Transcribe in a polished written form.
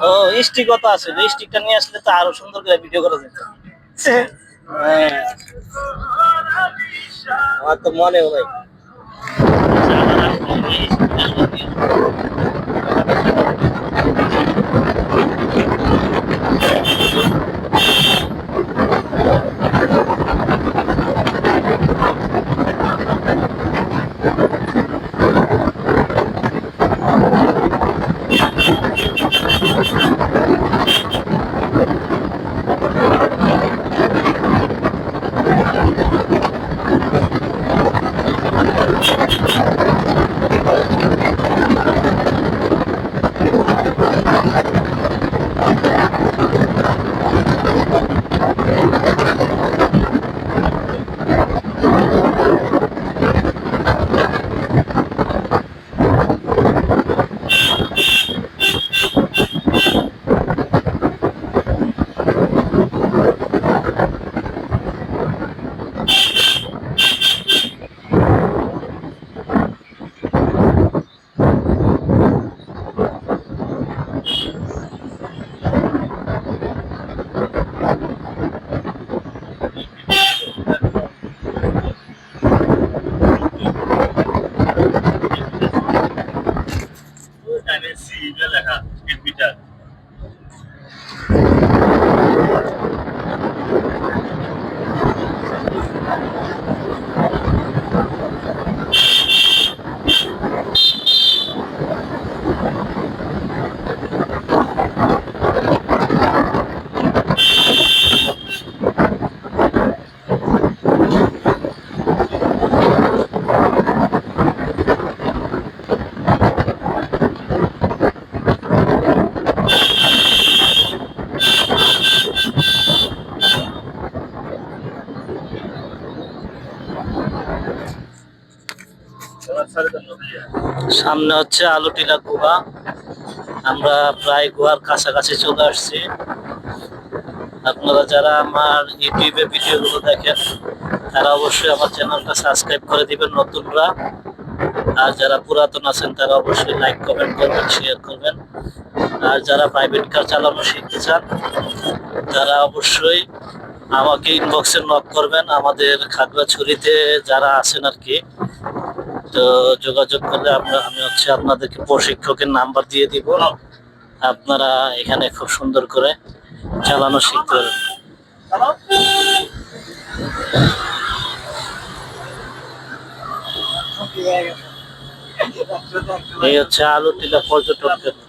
ও stick কত আছে, স্টিকটা নিয়ে আসলে তো আরো সুন্দর করে ভিডিও করা যেত। হ্যাঁ, আমার তো মনেও নাই। লেখা মিটার। সামনে হচ্ছে আলুটিলা গুহা। আমরা প্রায় গুহার কাছাকাছি চলে আসছি। আপনারা যারা আমার ইউটিউবে ভিডিওগুলো দেখেন তারা অবশ্যই আমার চ্যানেলটা সাবস্ক্রাইব করে দিবেন নতুনরা। আর যারা পুরাতন আছেন তারা অবশ্যই লাইক কমেন্ট করবেন, শেয়ার করবেন। আর যারা প্রাইভেট কার চালানো শিখতে চান তারা অবশ্যই আমাকে ইনবক্সে নক করবেন। আমাদের খাগড়াছড়িতে যারা আছেন আর কি, তো যোগাযোগ করলে আমি হচ্ছে আপনাদেরকে প্রশিক্ষকের নাম্বার দিয়ে দিব। আপনারা এখানে খুব সুন্দর করে চালানো শিখতে পারবেন। এই হচ্ছে আলুটিলা পর্যটন কেন্দ্র।